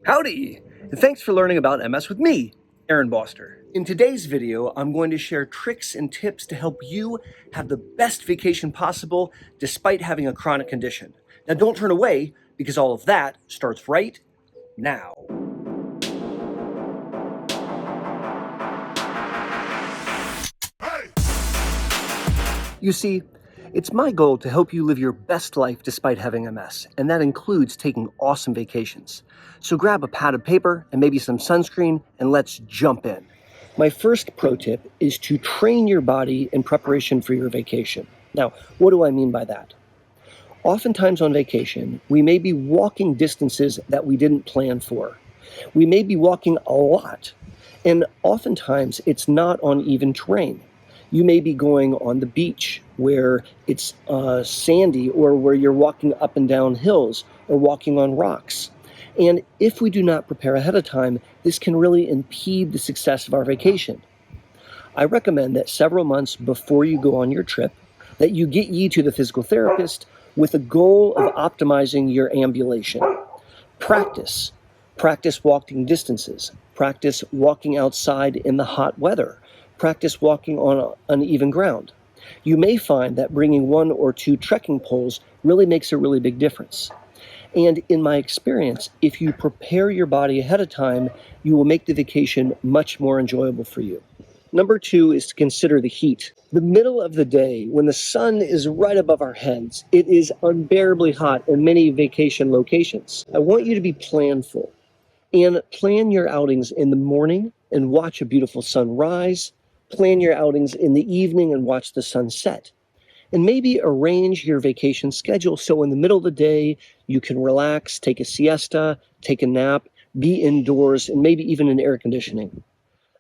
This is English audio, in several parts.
Howdy, and thanks for learning about MS with me, Aaron Boster. In today's video, I'm going to share tricks and tips to help you have the best vacation possible despite having a chronic condition. Now don't turn away, because all of that starts right now. You see, it's my goal to help you live your best life despite having MS, and that includes taking awesome vacations. So grab a pad of paper and maybe some sunscreen, and let's jump in. My first pro tip is to train your body in preparation for your vacation. Now, what do I mean by that? Oftentimes on vacation, we may be walking distances that we didn't plan for. We may be walking a lot, and oftentimes it's not on even terrain. You may be going on the beach where it's sandy, or where you're walking up and down hills or walking on rocks. And if we do not prepare ahead of time, this can really impede the success of our vacation. I recommend that several months before you go on your trip, that you get ye to the physical therapist with a goal of optimizing your ambulation. Practice walking distances. Practice walking outside in the hot weather. Practice walking on uneven ground. You may find that bringing 1 or 2 trekking poles really makes a really big difference. And in my experience, if you prepare your body ahead of time, you will make the vacation much more enjoyable for you. Number 2 is to consider the heat. The middle of the day, when the sun is right above our heads, it is unbearably hot in many vacation locations. I want you to be planful and plan your outings in the morning and watch a beautiful sunrise. Plan your outings in the evening and watch the sunset. And maybe arrange your vacation schedule so in the middle of the day you can relax, take a siesta, take a nap, be indoors, and maybe even in air conditioning.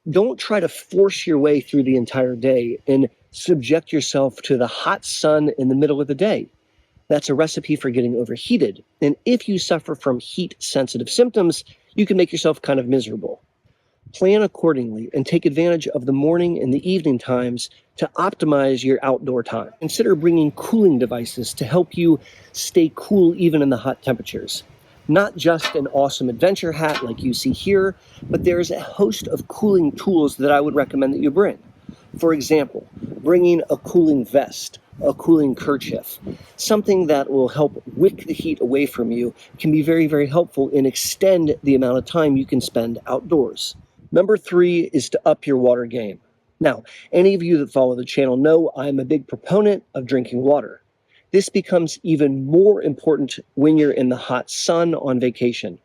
Don't try to force your way through the entire day and subject yourself to the hot sun in the middle of the day. That's a recipe for getting overheated. And if you suffer from heat-sensitive symptoms, you can make yourself kind of miserable. Plan accordingly and take advantage of the morning and the evening times to optimize your outdoor time. Consider bringing cooling devices to help you stay cool even in the hot temperatures. Not just an awesome adventure hat like you see here, but there's a host of cooling tools that I would recommend that you bring. For example, bringing a cooling vest, a cooling kerchief, something that will help wick the heat away from you, can be very, very helpful and extend the amount of time you can spend outdoors. Number 3 is to up your water game. Now, any of you that follow the channel know I'm a big proponent of drinking water. This becomes even more important when you're in the hot sun on vacation.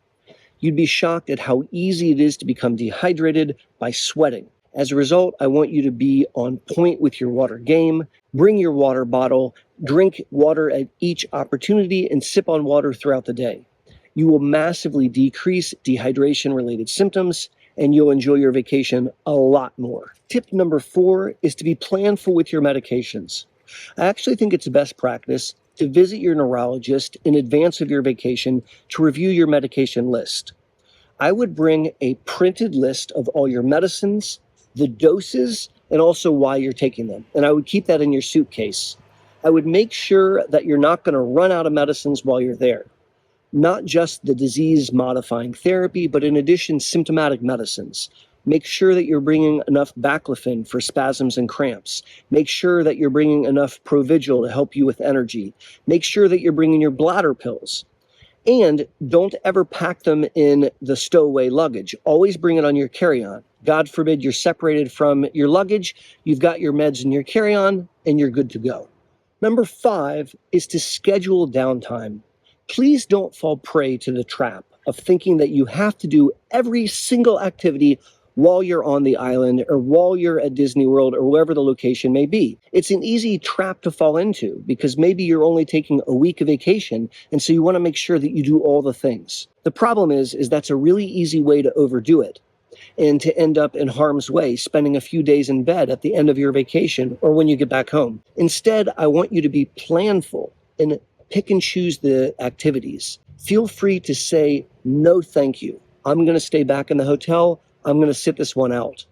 You'd be shocked at how easy it is to become dehydrated by sweating. As a result, I want you to be on point with your water game. Bring your water bottle, drink water at each opportunity, and sip on water throughout the day. You will massively decrease dehydration-related symptoms, and you'll enjoy your vacation a lot more. Tip number 4 is to be planful with your medications. I actually think it's best practice to visit your neurologist in advance of your vacation to review your medication list. I would bring a printed list of all your medicines, the doses, and also why you're taking them. And I would keep that in your suitcase. I would make sure that you're not going to run out of medicines while you're there. Not just the disease-modifying therapy, but in addition, symptomatic medicines. Make sure that you're bringing enough baclofen for spasms and cramps. Make sure that you're bringing enough Provigil to help you with energy. Make sure that you're bringing your bladder pills. And don't ever pack them in the stowaway luggage. Always bring it on your carry-on. God forbid you're separated from your luggage, you've got your meds in your carry-on, and you're good to go. Number 5 is to schedule downtime. Please don't fall prey to the trap of thinking that you have to do every single activity while you're on the island or while you're at Disney World or wherever the location may be. It's an easy trap to fall into because maybe you're only taking a week of vacation, and so you want to make sure that you do all the things. The problem is that's a really easy way to overdo it and to end up in harm's way, spending a few days in bed at the end of your vacation or when you get back home. Instead, I want you to be planful and pick and choose the activities. Feel free to say, no, thank you. I'm going to stay back in the hotel. I'm going to sit this one out.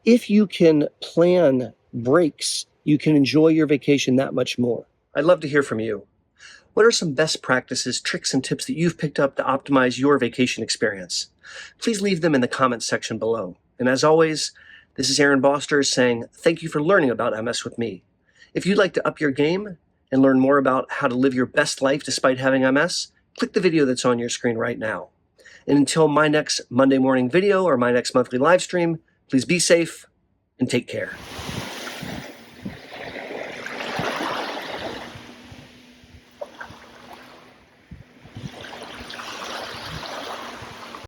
If you can plan breaks, you can enjoy your vacation that much more. I'd love to hear from you. What are some best practices, tricks, and tips that you've picked up to optimize your vacation experience? Please leave them in the comments section below. And as always, this is Aaron Boster saying thank you for learning about MS with me. If you'd like to up your game and learn more about how to live your best life despite having MS, click the video that's on your screen right now. And until my next Monday morning video or my next monthly live stream, please be safe and take care.